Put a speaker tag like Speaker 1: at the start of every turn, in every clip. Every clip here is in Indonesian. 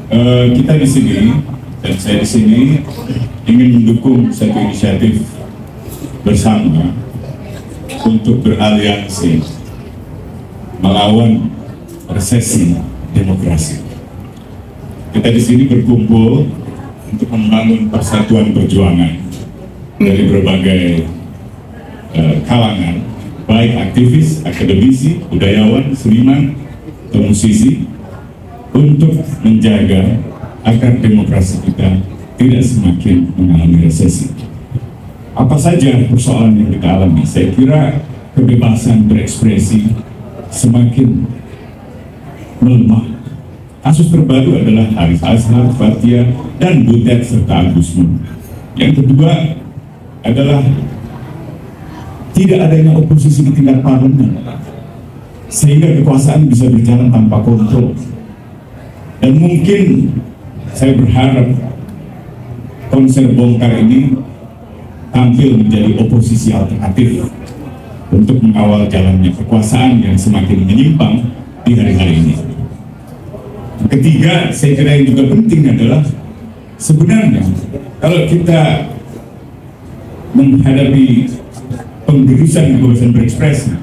Speaker 1: Kita di sini dan saya di sini ingin mendukung satu inisiatif bersama untuk beraliansi melawan resesi demokrasi. Kita di sini berkumpul untuk membangun persatuan perjuangan dari berbagai kalangan, baik aktivis, akademisi, budayawan, seniman, atau musisi, untuk menjaga agar demokrasi kita tidak semakin mengalami resesi. Apa saja persoalan yang kita alami? Saya kira kebebasan berekspresi semakin melemah. Kasus terbaru adalah Haris Azhar, Fathia, dan Butet serta Agus Nur. Yang kedua adalah tidak adanya oposisi di tingkat parlemen, sehingga kekuasaan bisa berjalan tanpa kontrol. Dan mungkin saya berharap konser bongkar ini tampil menjadi oposisi alternatif untuk mengawal jalannya kekuasaan yang semakin menyimpang di hari-hari ini. Ketiga, saya kira yang juga penting adalah sebenarnya kalau kita menghadapi penggerusan kebebasan berekspresi,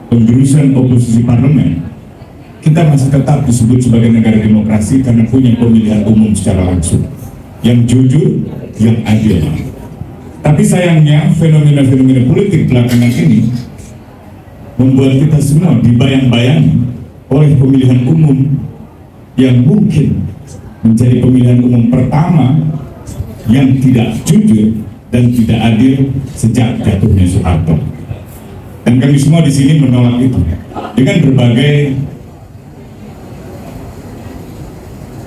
Speaker 1: penggerusan oposisi parlemen, kita masih tetap disebut sebagai negara demokrasi karena punya pemilihan umum secara langsung yang jujur, yang adil. Tapi sayangnya fenomena-fenomena politik belakangan ini membuat kita semua dibayang-bayangi oleh pemilihan umum yang mungkin menjadi pemilihan umum pertama yang tidak jujur dan tidak adil sejak jatuhnya Soeharto. Dan kami semua di sini menolak itu dengan berbagai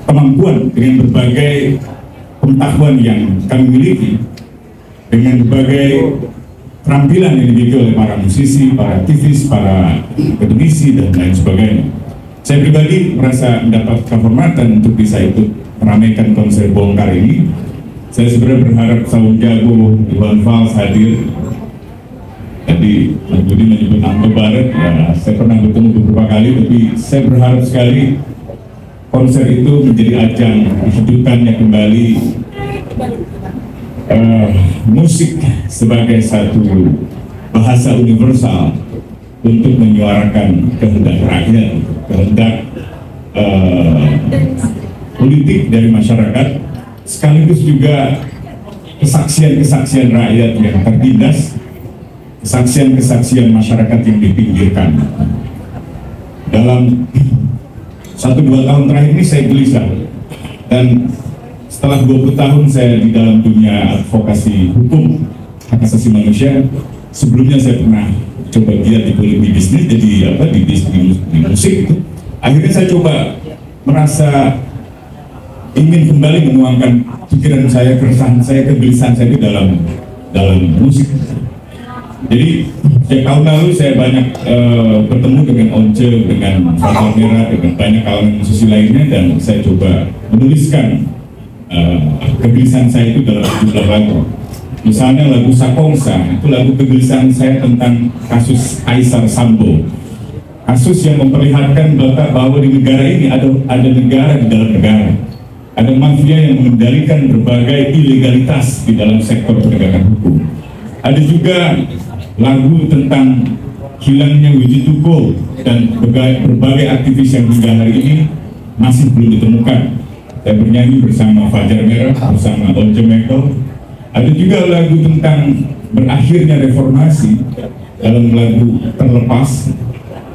Speaker 1: kemampuan, dengan berbagai pengetahuan yang kami miliki, dengan berbagai keterampilan yang dimiliki oleh para musisi, para aktivis, para akademisi, dan lain sebagainya. Saya pribadi merasa mendapat kehormatan untuk bisa ikut meramaikan konser bongkar ini. Saya sebenarnya berharap Saung Jago, Iwan Fals hadir. Tadi Mas Budi menyebut Angga Barat, ya saya pernah bertemu beberapa kali, tapi saya berharap sekali konser itu menjadi ajang dihidupkannya kembali musik sebagai satu bahasa universal untuk menyuarakan kehendak rakyat, kehendak politik dari masyarakat, sekaligus juga kesaksian-kesaksian rakyat yang tertindas, kesaksian-kesaksian masyarakat yang dipinggirkan. Dalam 1-2 tahun terakhir ini saya gelisah, dan setelah 20 tahun saya di dalam dunia advokasi hukum hak asasi manusia, sebelumnya saya pernah coba giat di bisnis, jadi di musik itu. Akhirnya saya coba merasa ingin kembali menuangkan pikiran saya, keresahan saya, kegelisahan saya itu dalam musik. Jadi sejak tahun lalu saya banyak bertemu dengan Once, dengan Fathia Merah, dengan banyak kalangan musisi lainnya, dan saya coba menuliskan kegelisahan saya itu dalam sejumlah lagu. Misalnya lagu Sakongsa, itu lagu kegelisahan saya tentang kasus Kaisar Sambo, kasus yang memperlihatkan bahwa di negara ini ada negara di dalam negara, ada mafia yang mengendalikan berbagai ilegalitas di dalam sektor penegakan hukum. Ada juga lagu tentang hilangnya Wiji Tukul dan berbagai aktivis yang hingga hari ini masih belum ditemukan. Saya bernyanyi bersama Fajar Merah, bersama Once Mekel. Ada juga lagu tentang berakhirnya reformasi dalam lagu Terlepas.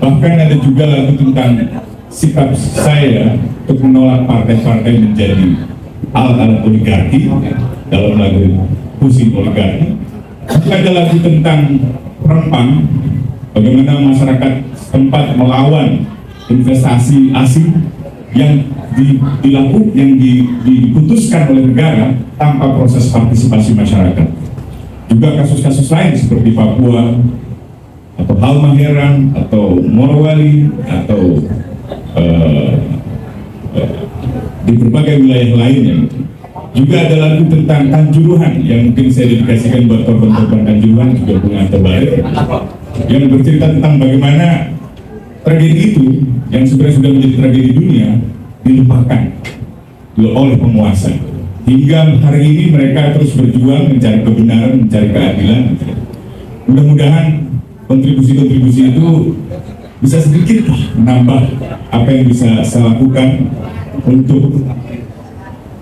Speaker 1: Bahkan ada juga lagu tentang sikap saya untuk menolak partai-partai menjadi alat-alat oligarki dalam lagu Pusing Oligarki. Ada lagu tentang Rempang, bagaimana masyarakat setempat melawan investasi asing yang diputuskan oleh negara tanpa proses partisipasi masyarakat. Juga kasus-kasus lain seperti Papua, atau Halmahera, atau Morowali, atau di berbagai wilayah lainnya. Juga ada lagu tentang Kanjuruhan yang mungkin saya dedikasikan buat korban-korban Kanjuruhan, juga Bunga Terbalik, yang bercerita tentang bagaimana tragedi itu yang sebenarnya sudah menjadi tragedi dunia dilupakan. oleh penguasa. Hingga hari ini mereka terus berjuang mencari kebenaran, mencari keadilan. Mudah-mudahan kontribusi-kontribusi itu bisa sedikit menambah apa yang bisa saya lakukan untuk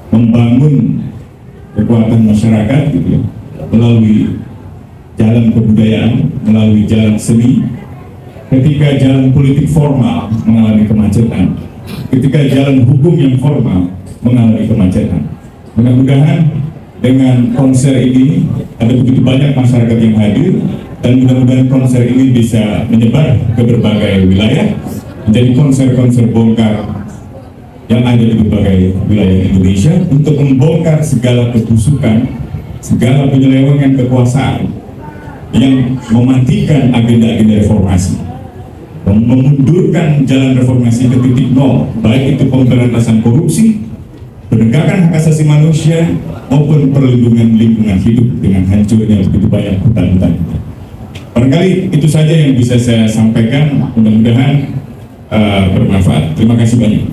Speaker 1: membangun kekuatan masyarakat gitu ya, melalui jalan kebudayaan, melalui jalan seni. Ketika jalan politik formal mengalami kemacetan, ketika jalan hukum yang formal mengalami kemacetan. Mudah-mudahan dengan konser ini ada begitu banyak masyarakat yang hadir, dan mudah-mudahan konser ini bisa menyebar ke berbagai wilayah, menjadi konser-konser bongkar yang ada di berbagai wilayah Indonesia untuk membongkar segala kebusukan, segala penyelewengan kekuasaan yang mematikan agenda-agenda reformasi, memundurkan jalan reformasi ke titik nol, baik itu pemberantasan korupsi, penegakan hak asasi manusia, maupun perlindungan lingkungan hidup dengan hancurnya begitu banyak hutan-hutan. Barangkali itu saja yang bisa saya sampaikan, mudah-mudahan bermanfaat. Terima kasih banyak.